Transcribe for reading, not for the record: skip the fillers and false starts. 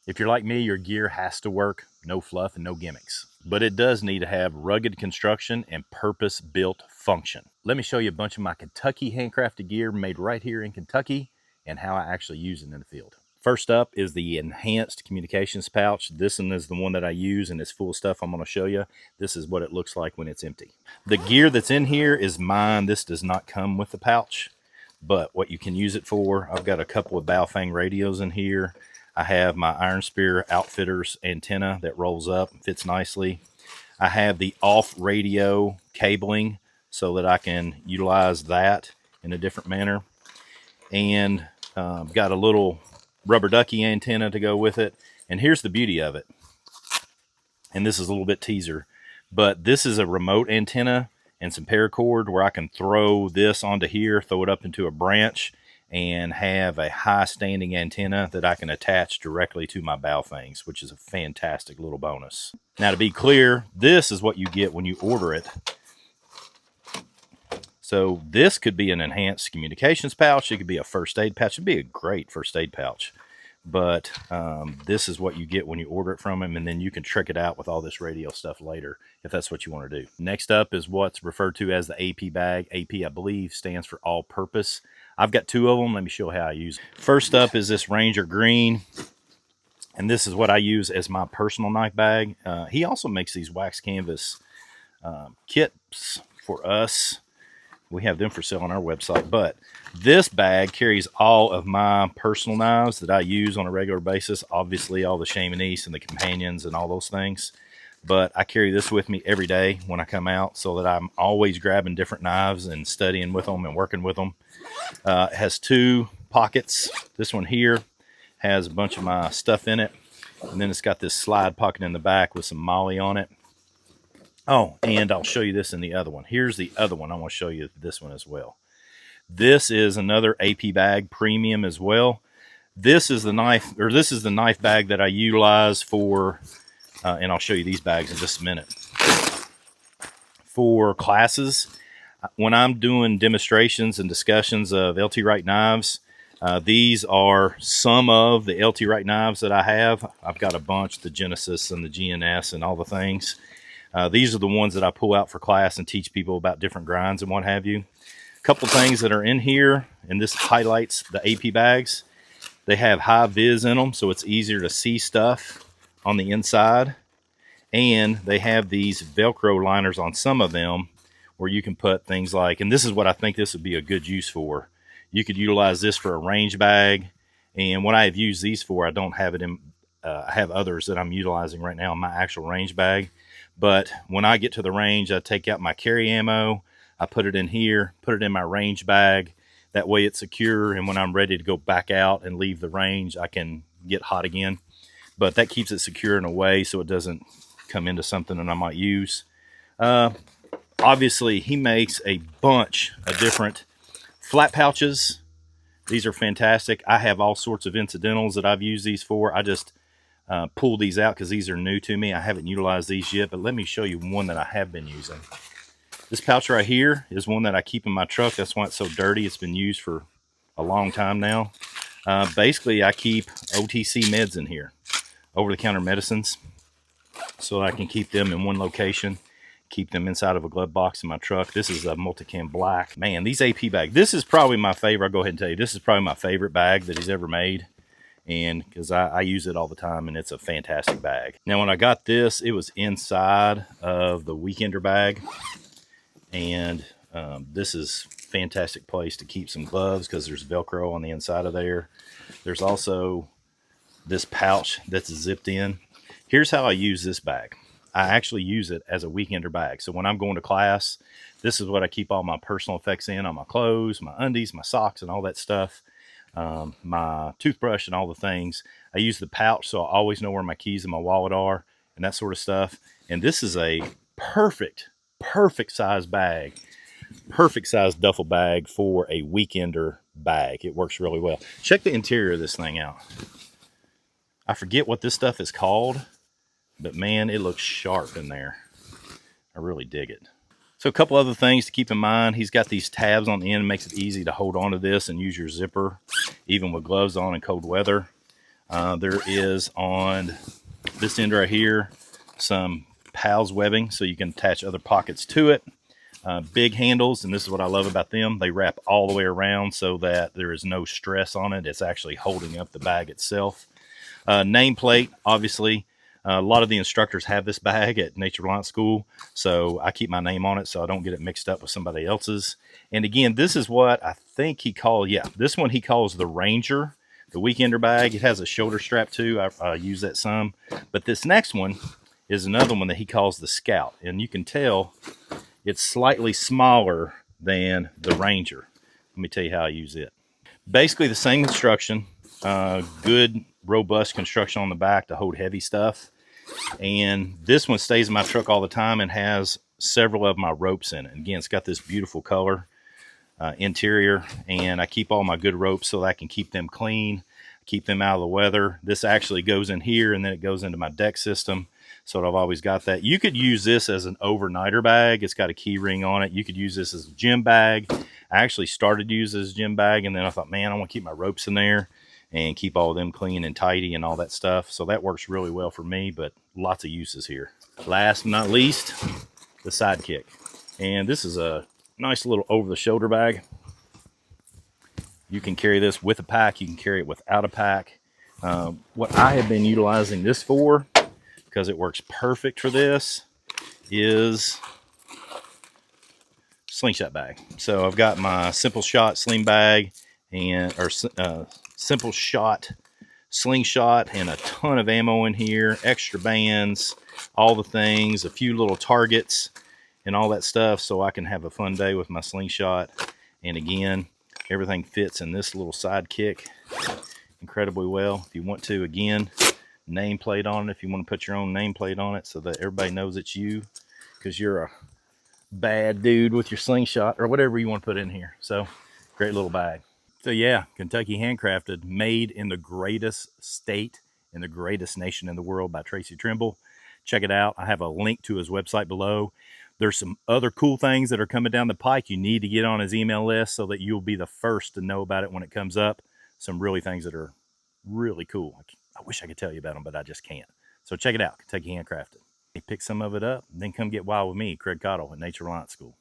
If you're like me, your gear has to work, no fluff and no gimmicks. But it does need to have rugged construction and purpose-built function. Let me show you a bunch of my Kentucky handcrafted gear made right here in Kentucky and how I actually use it in the field. First up is the enhanced communications pouch. This one is the one that I use, and it's full of stuff I'm going to show you. This is what it looks like when it's empty. The gear that's in here is mine. This does not come with the pouch, but what you can use it for, I've got a couple of Baofeng radios in here. I have my Iron Spear Outfitters antenna that rolls up and fits nicely. I have the off radio cabling so that I can utilize that in a different manner. And got a little rubber ducky antenna to go with it. And here's the beauty of it. And this is a little bit teaser, but this is a remote antenna and some paracord where I can throw this onto here, throw it up into a branch, and have a high standing antenna that I can attach directly to my Baofengs, which is a fantastic little bonus. Now, to be clear, this is what you get when you order it. So this could be an enhanced communications pouch. It could be a first aid pouch. It'd be a great first aid pouch. But this is what you get when you order it from him, and then you can trick it out with all this radio stuff later if that's what you want to do. Next up is what's referred to as the AP bag. AP, I believe, stands for all purpose. I've got two of them. Let me show how I use it. First up is this Ranger Green, and this is what I use as my personal knife bag. He also makes these wax canvas kits for us. We have them for sale on our website, but this bag carries all of my personal knives that I use on a regular basis. Obviously, all the Chamonix and the companions and all those things. But I carry this with me every day when I come out so that I'm always grabbing different knives and studying with them and working with them. It has two pockets. This one here has a bunch of my stuff in it. And then it's got this slide pocket in the back with some molly on it. Oh, and I'll show you this in the other one. Here's the other one. I want to show you this one as well. This is another AP bag, premium as well. This is the knife, or this is the knife bag that I utilize for, and I'll show you these bags in just a minute. For classes, when I'm doing demonstrations and discussions of LT Wright knives, these are some of the LT Wright knives that I have. I've got a bunch, the Genesis and the GNS and all the things. These are the ones that I pull out for class and teach people about different grinds and what have you. A couple things that are in here, and this highlights the AP bags. They have high vis in them, so it's easier to see stuff on the inside. And they have these Velcro liners on some of them where you can put things like, and this is what I think this would be a good use for. You could utilize this for a range bag. And what I have used these for, I don't have it in, I have others that I'm utilizing right now in my actual range bag. But when I get to the range, I take out my carry ammo, I put it in here, put it in my range bag. That way it's secure, and when I'm ready to go back out and leave the range, I can get hot again. But that keeps it secure in a way so it doesn't come into something that I might use. Obviously, he makes a bunch of different flat pouches. These are fantastic. I have all sorts of incidentals that I've used these for. I just pull these out because these are new to me. I haven't utilized these yet, but let me show you one that I have been using. This pouch right here is one that I keep in my truck. That's why it's so dirty. It's been used for a long time now. Basically, I keep OTC meds in here, over-the-counter medicines, so I can keep them in one location, keep them inside of a glove box in my truck. This is a Multicam Black. Man, these AP bags, this is probably my favorite. I'll go ahead and tell you, this is probably my favorite bag that he's ever made. And because I use it all the time, and it's a fantastic bag. Now, when I got this, it was inside of the Weekender bag. And this is a fantastic place to keep some gloves because there's Velcro on the inside of there. There's also this pouch that's zipped in. Here's how I use this bag. I actually use it as a Weekender bag. So when I'm going to class, this is what I keep all my personal effects in, on my clothes, my undies, my socks, and all that stuff. My toothbrush and all the things. I use the pouch so I always know where my keys and my wallet are and that sort of stuff. And this is a perfect size bag, perfect size duffel bag for a Weekender bag. It works really well. Check the interior of this thing out. I forget what this stuff is called, but man, it looks sharp in there. I really dig it. So a couple other things to keep in mind. He's got these tabs on the end. It makes it easy to hold on to this and use your zipper, even with gloves on in cold weather. There is on this end right here some PALS webbing, so you can attach other pockets to it. Big handles, and this is what I love about them. They wrap all the way around so that there is no stress on it. It's actually holding up the bag itself. Nameplate, obviously. A lot of the instructors have this bag at Nature Reliance School, so I keep my name on it so I don't get it mixed up with somebody else's. And again, this is what I think he called, this one he calls the Ranger, the Weekender bag. It has a shoulder strap too. I use that some. But this next one is another one that he calls the Scout, and you can tell it's slightly smaller than the Ranger. Let me tell you how I use it. Basically the same construction, good robust construction on the back to hold heavy stuff. And this one stays in my truck all the time and has several of my ropes in it. Again, it's got this beautiful color interior, and I keep all my good ropes so that I can keep them clean, keep them out of the weather. This actually goes in here, and then it goes into my deck system. So I've always got that. You could use this as an overnighter bag. It's got a key ring on it. You could use this as a gym bag. I actually started to use this as a gym bag, and then I thought, man, I want to keep my ropes in there and keep all of them clean and tidy and all that stuff. So that works really well for me, but lots of uses here. Last but not least, the Sidekick. And this is a nice little over-the-shoulder bag. You can carry this with a pack. You can carry it without a pack. What I have been utilizing this for, because it works perfect for this, is slingshot bag. So I've got my Simple Shot sling bag Simple Shot slingshot, and a ton of ammo in here, extra bands, all the things, a few little targets and all that stuff, so I can have a fun day with my slingshot. And again, everything fits in this little Sidekick incredibly well. If you want to, again, nameplate on it, if you want to put your own nameplate on it so that everybody knows it's you, because you're a bad dude with your slingshot or whatever you want to put in here. So great little bag. So yeah, Kentucky Handcrafted, made in the greatest state in the greatest nation in the world by Tracy Trimble. Check it out. I have a link to his website below. There's some other cool things that are coming down the pike. You need to get on his email list so that you'll be the first to know about it when it comes up. Some really things that are really cool. I wish I could tell you about them, but I just can't. So check it out, Kentucky Handcrafted. Pick some of it up, and then come get wild with me, Craig Cottle at Nature Reliance School.